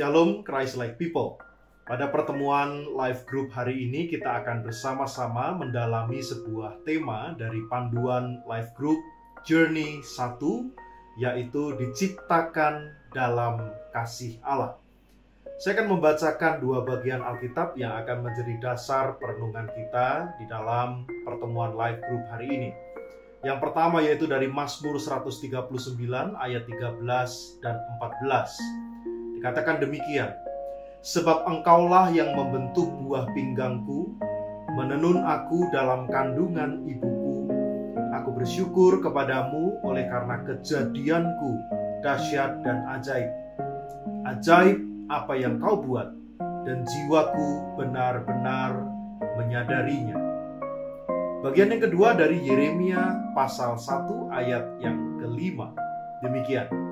Shalom Christ-like people. Pada pertemuan live group hari ini kita akan bersama-sama mendalami sebuah tema dari panduan live group Journey 1, yaitu diciptakan dalam kasih Allah. Saya akan membacakan dua bagian Alkitab yang akan menjadi dasar perenungan kita di dalam pertemuan live group hari ini. Yang pertama yaitu dari Mazmur 139 ayat 13 dan 14. Dikatakan demikian, sebab engkaulah yang membentuk buah pinggangku, menenun aku dalam kandungan ibuku. Aku bersyukur kepadamu oleh karena kejadianku dahsyat dan ajaib. Ajaib apa yang kau buat, dan jiwaku benar-benar menyadarinya. Bagian yang kedua dari Yeremia pasal 1 ayat yang kelima. Demikian.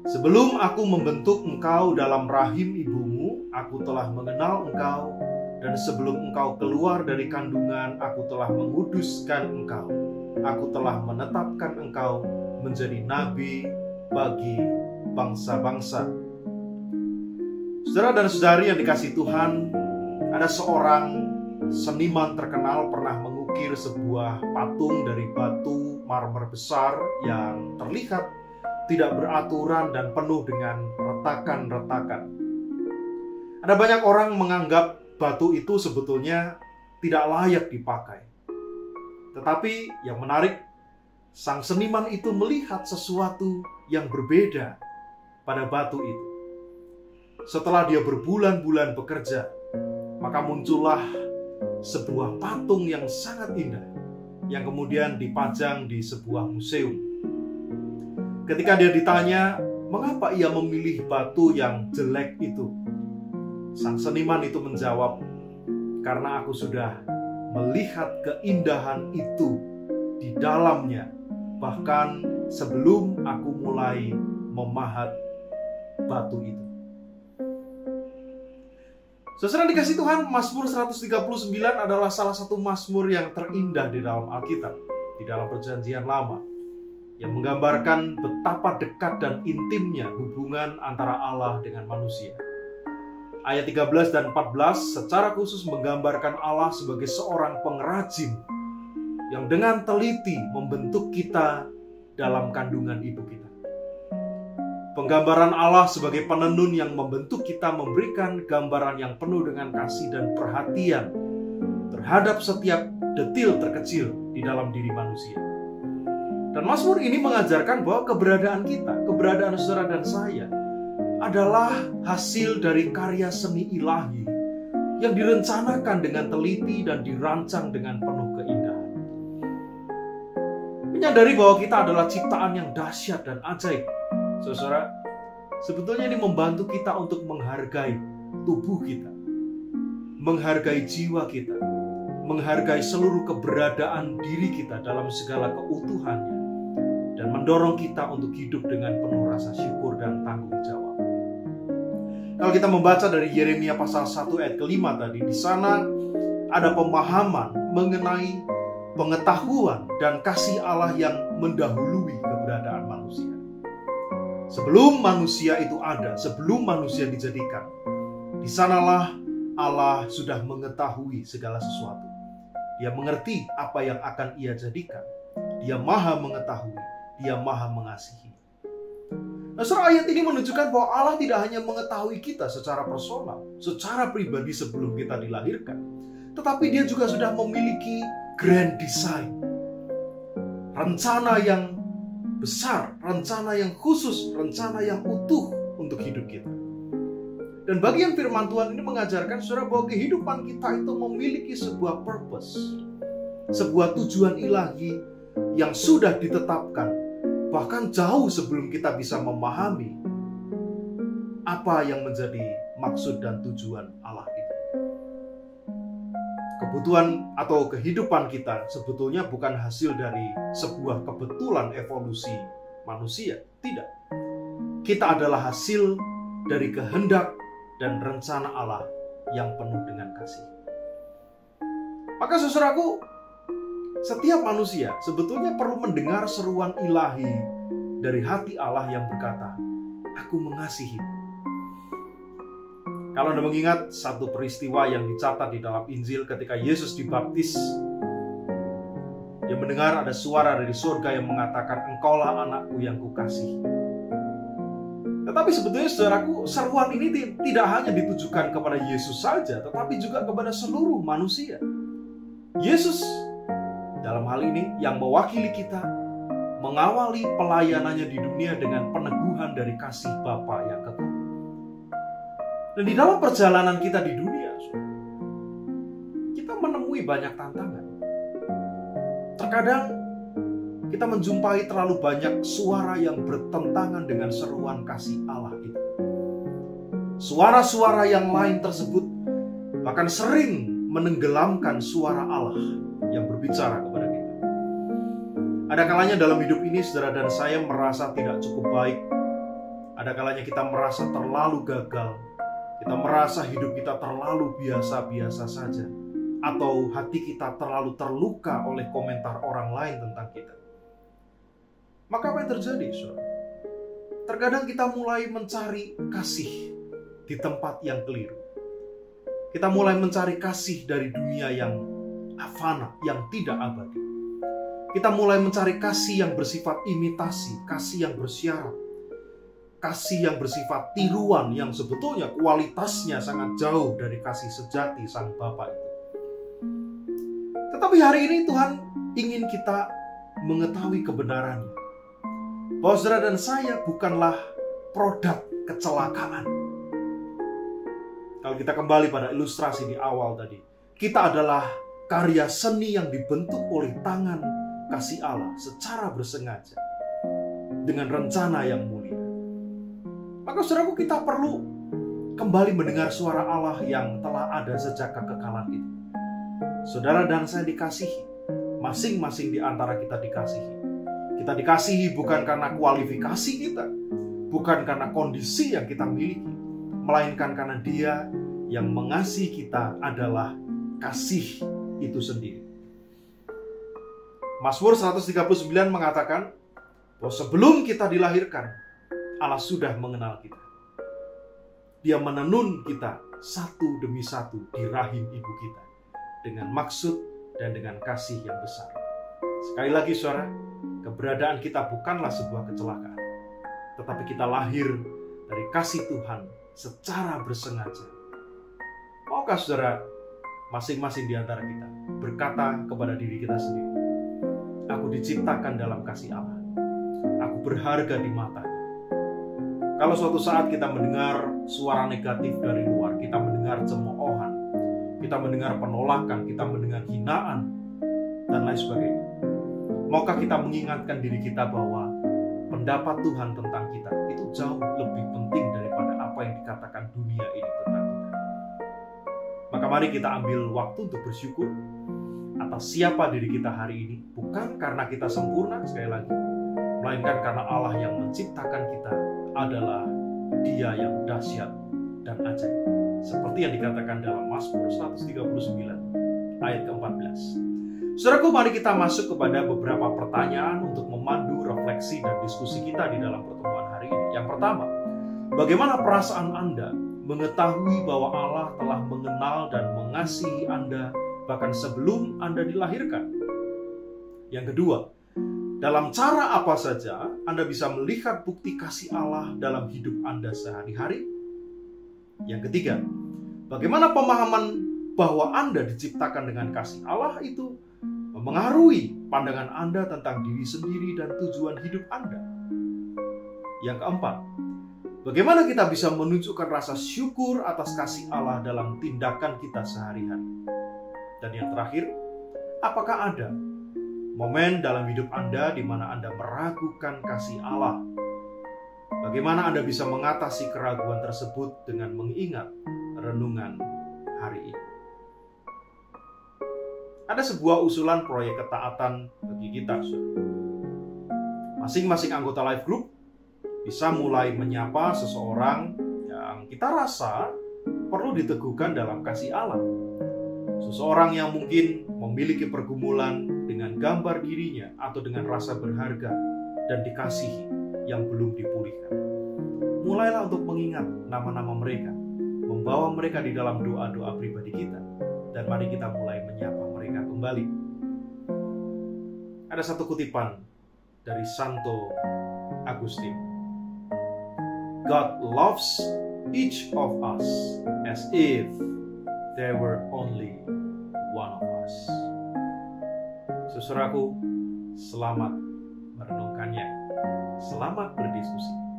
Sebelum aku membentuk engkau dalam rahim ibumu, aku telah mengenal engkau, dan sebelum engkau keluar dari kandungan, aku telah menguduskan engkau. Aku telah menetapkan engkau menjadi nabi bagi bangsa-bangsa. Saudara dan saudari yang dikasihi Tuhan, ada seorang seniman terkenal pernah mengukir sebuah patung dari batu marmer besar yang terlihat tidak beraturan dan penuh dengan retakan-retakan. Ada banyak orang menganggap batu itu sebetulnya tidak layak dipakai. Tetapi yang menarik, sang seniman itu melihat sesuatu yang berbeda pada batu itu. Setelah dia berbulan-bulan bekerja, maka muncullah sebuah patung yang sangat indah yang kemudian dipajang di sebuah museum. Ketika dia ditanya, mengapa ia memilih batu yang jelek itu? Sang seniman itu menjawab, karena aku sudah melihat keindahan itu di dalamnya, bahkan sebelum aku mulai memahat batu itu. Saudara dikasih Tuhan, Mazmur 139 adalah salah satu mazmur yang terindah di dalam Alkitab, di dalam Perjanjian Lama, yang menggambarkan betapa dekat dan intimnya hubungan antara Allah dengan manusia. Ayat 13 dan 14 secara khusus menggambarkan Allah sebagai seorang pengrajin yang dengan teliti membentuk kita dalam kandungan ibu kita. Penggambaran Allah sebagai penenun yang membentuk kita memberikan gambaran yang penuh dengan kasih dan perhatian terhadap setiap detil terkecil di dalam diri manusia. Dan Mazmur ini mengajarkan bahwa keberadaan kita, keberadaan saudara dan saya adalah hasil dari karya seni ilahi yang direncanakan dengan teliti dan dirancang dengan penuh keindahan. Menyadari bahwa kita adalah ciptaan yang dahsyat dan ajaib. Saudara, sebetulnya ini membantu kita untuk menghargai tubuh kita, menghargai jiwa kita, menghargai seluruh keberadaan diri kita dalam segala keutuhannya, dan mendorong kita untuk hidup dengan penuh rasa syukur dan tanggung jawab. Kalau kita membaca dari Yeremia pasal 1 ayat kelima tadi, di sana ada pemahaman mengenai pengetahuan dan kasih Allah yang mendahului keberadaan manusia. Sebelum manusia itu ada, sebelum manusia dijadikan, di sanalah Allah sudah mengetahui segala sesuatu. Dia mengerti apa yang akan ia jadikan. Dia maha mengetahui. Dia maha mengasihi. Nah, surah ayat ini menunjukkan bahwa Allah tidak hanya mengetahui kita secara personal, secara pribadi sebelum kita dilahirkan, tetapi dia juga sudah memiliki grand design. Rencana yang besar, rencana yang khusus, rencana yang utuh untuk hidup kita. Dan bagian firman Tuhan ini mengajarkan saudara bahwa kehidupan kita itu memiliki sebuah purpose, sebuah tujuan ilahi yang sudah ditetapkan bahkan jauh sebelum kita bisa memahami apa yang menjadi maksud dan tujuan Allah itu. Kebutuhan atau kehidupan kita sebetulnya bukan hasil dari sebuah kebetulan evolusi manusia, tidak. Kita adalah hasil dari kehendak dan rencana Allah yang penuh dengan kasih. Maka saudaraku, setiap manusia sebetulnya perlu mendengar seruan ilahi dari hati Allah yang berkata, "Aku mengasihi." Kalau Anda mengingat satu peristiwa yang dicatat di dalam Injil ketika Yesus dibaptis, dia mendengar ada suara dari surga yang mengatakan, "Engkaulah anakku yang kukasihi." Tetapi sebetulnya saudaraku, seruan ini tidak hanya ditujukan kepada Yesus saja, tetapi juga kepada seluruh manusia. Yesus dalam hal ini yang mewakili kita, mengawali pelayanannya di dunia dengan peneguhan dari kasih Bapa yang kekal. Dan di dalam perjalanan kita di dunia, kita menemui banyak tantangan. Terkadang kita menjumpai terlalu banyak suara yang bertentangan dengan seruan kasih Allah itu. Suara-suara yang lain tersebut bahkan sering menenggelamkan suara Allah yang berbicara kepada kita. Ada kalanya dalam hidup ini saudara dan saya merasa tidak cukup baik. Ada kalanya kita merasa terlalu gagal. Kita merasa hidup kita terlalu biasa-biasa saja. Atau hati kita terlalu terluka oleh komentar orang lain tentang kita. Maka apa yang terjadi, saudara? Terkadang kita mulai mencari kasih di tempat yang keliru. Kita mulai mencari kasih dari dunia yang fana, yang tidak abadi. Kita mulai mencari kasih yang bersifat imitasi, kasih yang bersyarat, kasih yang bersifat tiruan yang sebetulnya kualitasnya sangat jauh dari kasih sejati Sang Bapa itu. Tetapi hari ini Tuhan ingin kita mengetahui kebenarannya. Bahwa saudara dan saya bukanlah produk kecelakaan. Kalau kita kembali pada ilustrasi di awal tadi, kita adalah karya seni yang dibentuk oleh tangan kasih Allah secara bersengaja dengan rencana yang mulia. Maka saudaraku, kita perlu kembali mendengar suara Allah yang telah ada sejak kekekalan itu. Saudara dan saya dikasihi, masing-masing di antara kita dikasihi. Kita dikasihi bukan karena kualifikasi kita, bukan karena kondisi yang kita miliki, melainkan karena Dia yang mengasihi kita adalah kasih itu sendiri. Mazmur 139 mengatakan bahwa sebelum kita dilahirkan, Allah sudah mengenal kita. Dia menenun kita satu demi satu di rahim ibu kita dengan maksud dan dengan kasih yang besar. Sekali lagi saudara, keberadaan kita bukanlah sebuah kecelakaan, tetapi kita lahir dari kasih Tuhan secara bersengaja. Maukah saudara masing-masing di antara kita berkata kepada diri kita sendiri, "Aku diciptakan dalam kasih Allah. Aku berharga di mata." Kalau suatu saat kita mendengar suara negatif dari luar, kita mendengar cemoohan, kita mendengar penolakan, kita mendengar hinaan, dan lain sebagainya, maukah kita mengingatkan diri kita bahwa pendapat Tuhan tentang kita itu jauh lebih penting daripada apa yang dikatakan dunia ini tentang kita. Maka mari kita ambil waktu untuk bersyukur atas siapa diri kita hari ini, bukan karena kita sempurna sekali lagi, melainkan karena Allah yang menciptakan kita adalah Dia yang dahsyat dan ajaib. Seperti yang dikatakan dalam Mazmur 139 ayat ke-14. Saudaraku, mari kita masuk kepada beberapa pertanyaan untuk memandu refleksi dan diskusi kita di dalam pertemuan hari ini. Yang pertama, bagaimana perasaan Anda mengetahui bahwa Allah telah mengenal dan mengasihi Anda bahkan sebelum Anda dilahirkan? Yang kedua, dalam cara apa saja Anda bisa melihat bukti kasih Allah dalam hidup Anda sehari-hari? Yang ketiga, bagaimana pemahaman bahwa Anda diciptakan dengan kasih Allah itu memengaruhi pandangan Anda tentang diri sendiri dan tujuan hidup Anda? Yang keempat, bagaimana kita bisa menunjukkan rasa syukur atas kasih Allah dalam tindakan kita sehari-hari? Dan yang terakhir, apakah ada momen dalam hidup Anda di mana Anda meragukan kasih Allah? Bagaimana Anda bisa mengatasi keraguan tersebut dengan mengingat renungan hari ini? Ada sebuah usulan proyek ketaatan bagi kita. Masing-masing anggota Life Group bisa mulai menyapa seseorang yang kita rasa perlu diteguhkan dalam kasih Allah. Seseorang yang mungkin memiliki pergumulan dengan gambar dirinya atau dengan rasa berharga dan dikasihi yang belum dipulihkan. Mulailah untuk mengingat nama-nama mereka. membawa mereka di dalam doa-doa pribadi kita. Dan mari kita mulai menyapa mereka kembali. Ada satu kutipan dari Santo Agustin. God loves each of us as if there were only one of us. Saudaraku, selamat merenungkannya. Selamat berdiskusi.